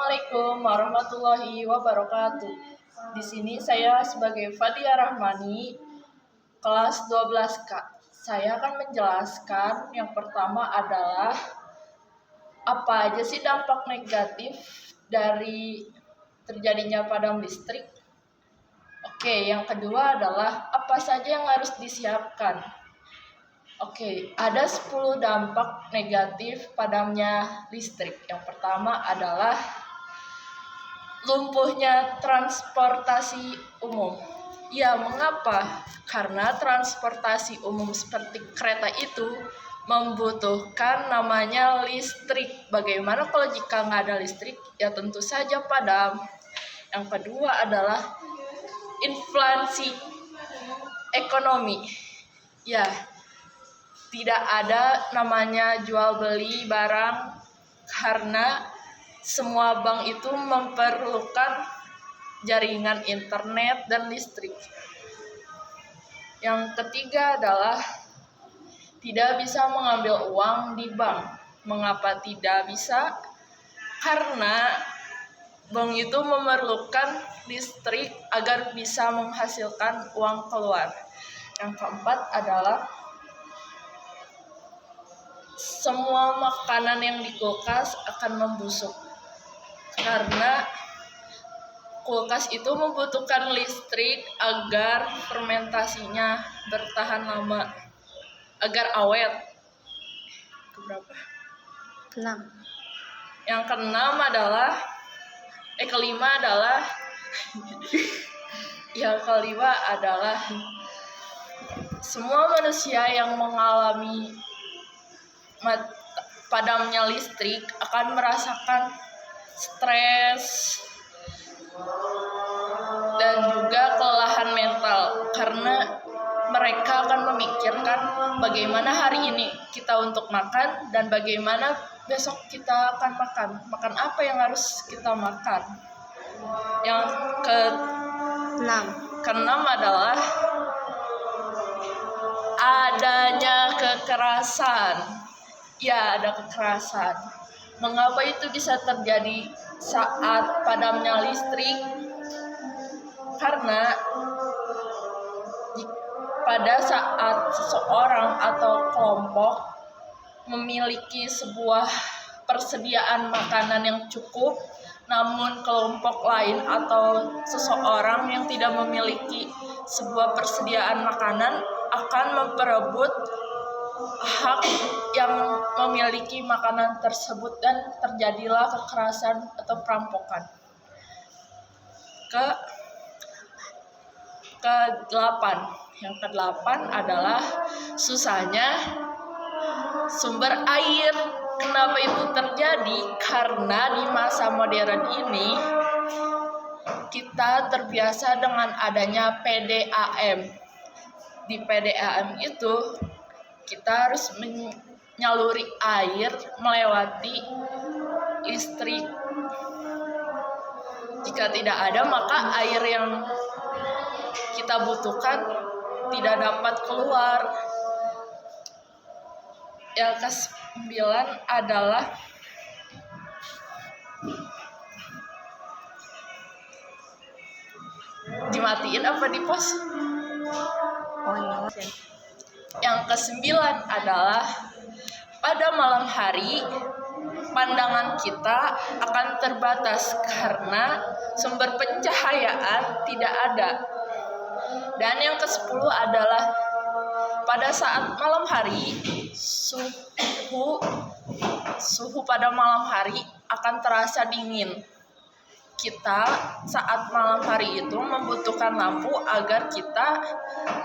Assalamualaikum warahmatullahi wabarakatuh. Di sini saya sebagai Fadia Rahmani, kelas 12K. Saya akan menjelaskan yang pertama adalah apa aja sih dampak negatif dari terjadinya padam listrik. Oke, yang kedua adalah apa saja yang harus disiapkan. Oke, ada 10 dampak negatif padamnya listrik. Yang pertama adalah lumpuhnya transportasi umum. Ya, mengapa? Karena transportasi umum seperti kereta itu membutuhkan namanya listrik. Bagaimana kalau jika nggak ada listrik? Ya tentu saja padam. Yang kedua adalah inflasi ekonomi. Ya, tidak ada namanya jual beli barang karena semua bank itu memerlukan jaringan internet dan listrik. Yang ketiga adalah tidak bisa mengambil uang di bank. Mengapa tidak bisa? Karena bank itu memerlukan listrik agar bisa menghasilkan uang keluar. Yang keempat adalah semua makanan yang di kulkas akan membusuk karena kulkas itu membutuhkan listrik agar fermentasinya bertahan lama, agar awet. Keberapa? 6. Yang kelima adalah yang kelima adalah semua manusia yang mengalami padamnya listrik akan merasakan stres dan juga kelelahan mental karena mereka akan memikirkan bagaimana hari ini kita untuk makan dan bagaimana besok kita akan makan apa yang harus kita makan. Yang keenam adalah adanya kekerasan. Ya, ada kekerasan. Mengapa itu bisa terjadi saat padamnya listrik? Karena pada saat seseorang atau kelompok memiliki sebuah persediaan makanan yang cukup, namun kelompok lain atau seseorang yang tidak memiliki sebuah persediaan makanan akan memperebut hak yang memiliki makanan tersebut dan terjadilah kekerasan atau perampokan. Yang ke-8 adalah susahnya sumber air. Kenapa itu terjadi? Karena di masa modern ini kita terbiasa dengan adanya PDAM. Di PDAM itu kita harus menyaluri air melewati listrik. Jika tidak ada, maka air yang kita butuhkan tidak dapat keluar. Yang ke-9 adalah dimatiin apa di pos? Yang ke-9 adalah pada malam hari pandangan kita akan terbatas karena sumber pencahayaan tidak ada. Dan yang ke-10 adalah pada saat malam hari suhu pada malam hari akan terasa dingin. Kita saat malam hari itu membutuhkan lampu agar kita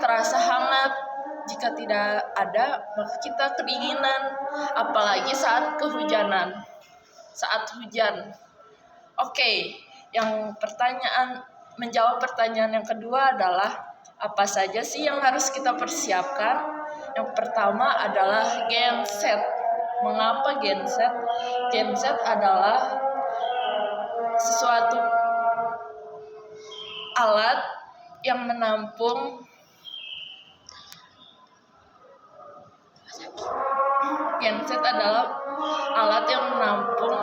terasa hangat. Jika tidak ada, maka kita kedinginan, apalagi saat kehujanan, saat hujan. Oke, menjawab pertanyaan yang kedua adalah apa saja sih yang harus kita persiapkan? Yang pertama adalah genset. Mengapa genset? Genset adalah sesuatu alat yang menampung genset adalah alat yang menampung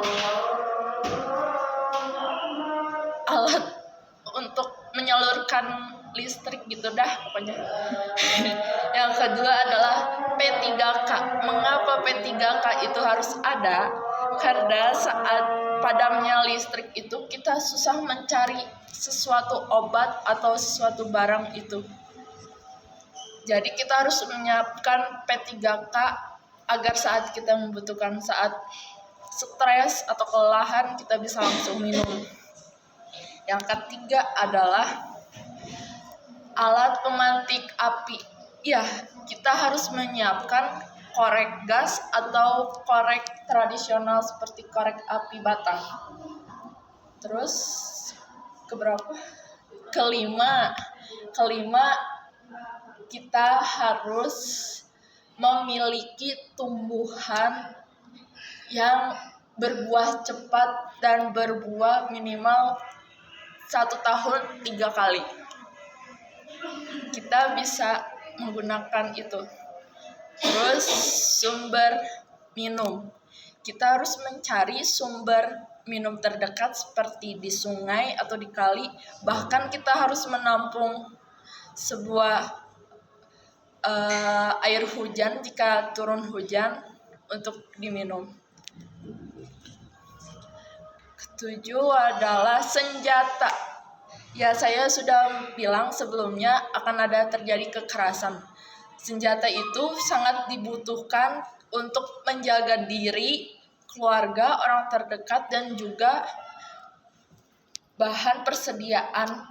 menyediakan listrik gitu dah pokoknya. Yang kedua adalah P3K. Mengapa P3K itu harus ada? Karena saat padamnya listrik itu kita susah mencari sesuatu obat atau sesuatu barang itu. Jadi kita harus menyiapkan P3K agar saat kita membutuhkan, saat stres atau kelelahan, kita bisa langsung minum. Yang ketiga adalah alat pemantik api. Ya, kita harus menyiapkan korek gas atau korek tradisional seperti korek api batang. Terus keberapa? Kelima, kita harus memiliki tumbuhan yang berbuah cepat dan berbuah minimal 1 tahun 3 kali. Kita bisa menggunakan itu. Terus sumber minum. Kita harus mencari sumber minum terdekat seperti di sungai atau di kali. Bahkan kita harus menampung sebuah air hujan jika turun hujan untuk diminum. Ketujuh adalah senjata. Ya, saya sudah bilang sebelumnya akan ada terjadi kekerasan. Senjata itu sangat dibutuhkan untuk menjaga diri, keluarga, orang terdekat, dan juga bahan persediaan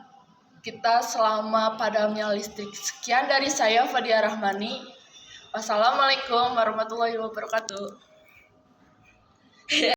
kita selama padamnya listrik. Sekian dari saya, Fadia Rahmani. Wassalamualaikum warahmatullahi wabarakatuh.